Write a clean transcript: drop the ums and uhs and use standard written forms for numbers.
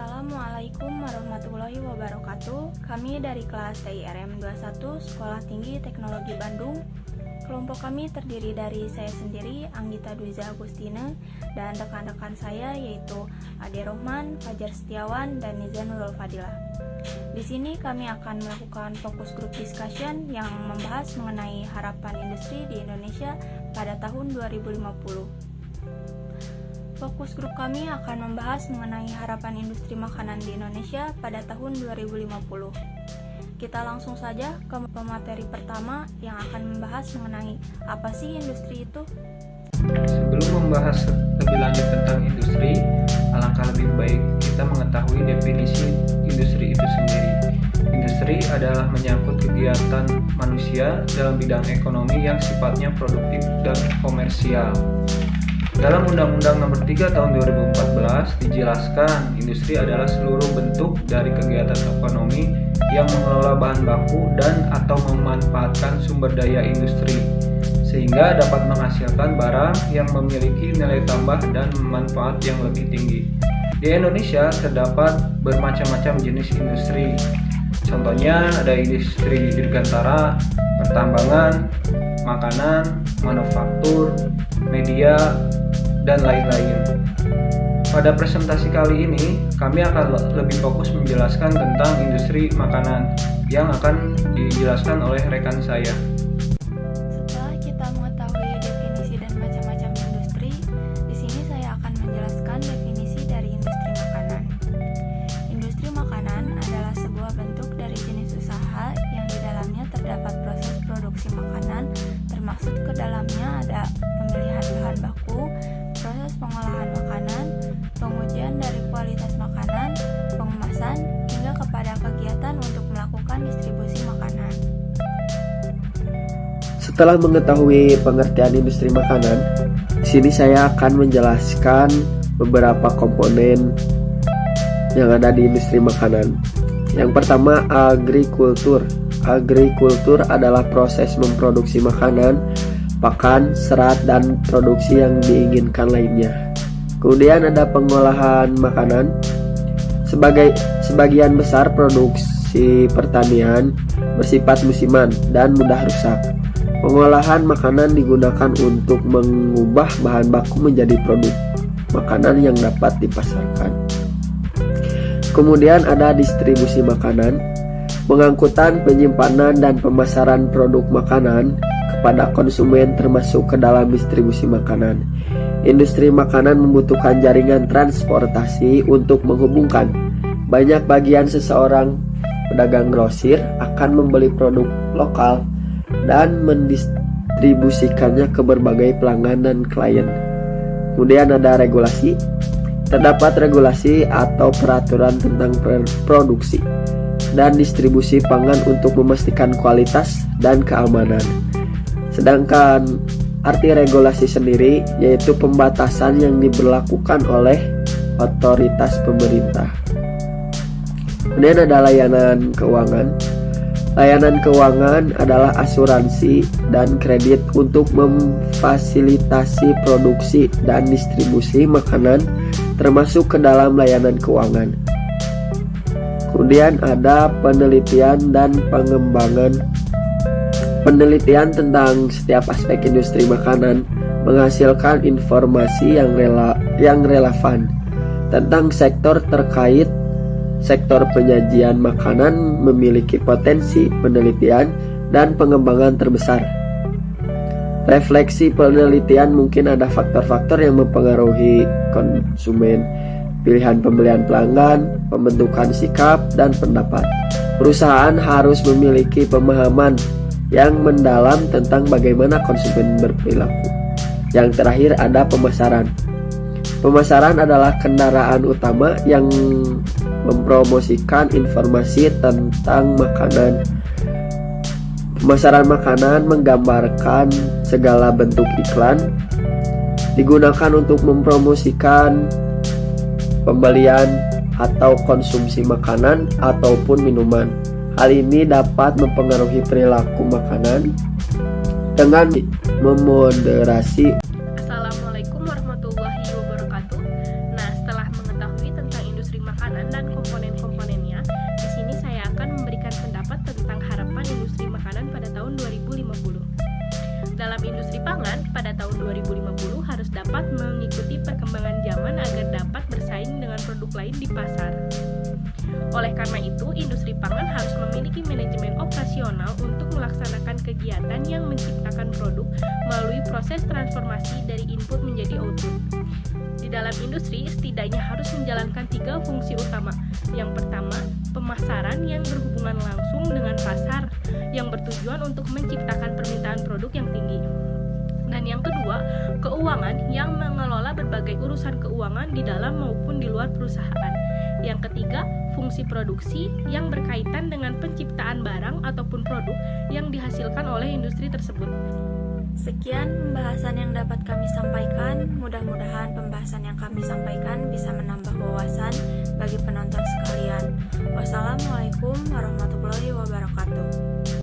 Assalamualaikum warahmatullahi wabarakatuh. Kami dari kelas TIRM 21 Sekolah Tinggi Teknologi Bandung. Kelompok kami terdiri dari saya sendiri, Anggita Dwiza Agustina, dan rekan-rekan saya yaitu Ade Rohman, Fajar Setiawan, dan Niza Nurul Fadilah. Di sini kami akan melakukan fokus group discussion yang membahas mengenai harapan industri di Indonesia pada tahun 2050. Fokus grup kami akan membahas mengenai harapan industri makanan di Indonesia pada tahun 2050. Kita langsung saja ke pemateri pertama yang akan membahas mengenai apa sih industri itu. Sebelum membahas lebih lanjut tentang industri, alangkah lebih baik kita mengetahui definisi industri itu sendiri. Industri adalah menyangkut kegiatan manusia dalam bidang ekonomi yang sifatnya produktif dan komersial. Dalam Undang-Undang Nomor 3 Tahun 2014 dijelaskan industri adalah seluruh bentuk dari kegiatan ekonomi yang mengelola bahan baku dan atau memanfaatkan sumber daya industri sehingga dapat menghasilkan barang yang memiliki nilai tambah dan manfaat yang lebih tinggi. Di Indonesia terdapat bermacam-macam jenis industri. Contohnya ada industri dirgantara, pertambangan, makanan, manufaktur, media, dan lain-lain. Pada presentasi kali ini, kami akan lebih fokus menjelaskan tentang industri makanan yang akan dijelaskan oleh rekan saya. Setelah kita mengetahui definisi dan macam-macam industri, di sini saya akan menjelaskan definisi dari industri makanan. Industri makanan adalah sebuah bentuk dari jenis usaha yang di dalamnya terdapat proses produksi makanan, termaksud ke dalamnya ada pemilihan bahan baku, proses pengolahan makanan, pengujian dari kualitas makanan, pengemasan, hingga kepada kegiatan untuk melakukan distribusi makanan. Setelah mengetahui pengertian industri makanan, di sini saya akan menjelaskan beberapa komponen yang ada di industri makanan. Yang pertama, agrikultur. Agrikultur adalah proses memproduksi makanan, pakan, serat, dan produksi yang diinginkan lainnya. Kemudian ada pengolahan makanan. Sebagian besar produksi pertanian bersifat musiman dan mudah rusak. Pengolahan makanan digunakan untuk mengubah bahan baku menjadi produk makanan yang dapat dipasarkan. Kemudian ada distribusi makanan, pengangkutan, penyimpanan, dan pemasaran produk makanan kepada konsumen termasuk ke dalam distribusi makanan. Industri makanan membutuhkan jaringan transportasi untuk menghubungkan banyak bagian. Seseorang pedagang grosir akan membeli produk lokal dan mendistribusikannya ke berbagai pelanggan dan klien. Kemudian ada regulasi. Terdapat regulasi atau peraturan tentang produksi dan distribusi pangan untuk memastikan kualitas dan keamanan. Sedangkan arti regulasi sendiri yaitu pembatasan yang diberlakukan oleh otoritas pemerintah. Kemudian ada layanan keuangan. Layanan keuangan adalah asuransi dan kredit untuk memfasilitasi produksi dan distribusi makanan termasuk ke dalam layanan keuangan. Kemudian ada penelitian dan pengembangan. Penelitian tentang setiap aspek industri makanan menghasilkan informasi yang relevan tentang sektor terkait. Sektor penyajian makanan memiliki potensi penelitian dan pengembangan terbesar. Refleksi penelitian mungkin ada faktor-faktor yang mempengaruhi konsumen, pilihan pembelian pelanggan, pembentukan sikap, dan pendapat. Perusahaan harus memiliki pemahaman yang mendalam tentang bagaimana konsumen berperilaku. Yang terakhir ada pemasaran. Pemasaran adalah kendaraan utama yang mempromosikan informasi tentang makanan. Pemasaran makanan menggambarkan segala bentuk iklan, digunakan untuk mempromosikan pembelian atau konsumsi makanan ataupun minuman. Hal ini dapat mempengaruhi perilaku makanan dengan memoderasi. Assalamualaikum warahmatullahi wabarakatuh. Nah, setelah mengetahui tentang industri makanan makanan dan komponen-komponennya. Di sini saya akan memberikan pendapat tentang harapan industri makanan pada tahun 2050. Dalam industri pangan, pada tahun 2050 harus dapat mengikuti perkembangan zaman agar dapat bersaing dengan produk lain di pasar. Oleh karena itu, industri pangan harus memiliki manajemen operasional untuk melaksanakan kegiatan yang menciptakan produk melalui proses transformasi dari input menjadi output. Di dalam industri, setidaknya harus menjalankan 3 fungsi utama. Yang pertama, pemasaran yang berhubungan langsung dengan pasar, yang bertujuan untuk menciptakan permintaan produk yang tinggi. Dan yang kedua, keuangan yang mengelola berbagai urusan keuangan di dalam maupun di luar perusahaan. Yang ketiga, fungsi produksi yang berkaitan dengan penciptaan barang ataupun produk yang dihasilkan oleh industri tersebut. Sekian pembahasan yang dapat kami sampaikan. Mudah-mudahan pembahasan yang kami sampaikan bisa menambah wawasan bagi penonton sekalian. Wassalamualaikum warahmatullahi wabarakatuh.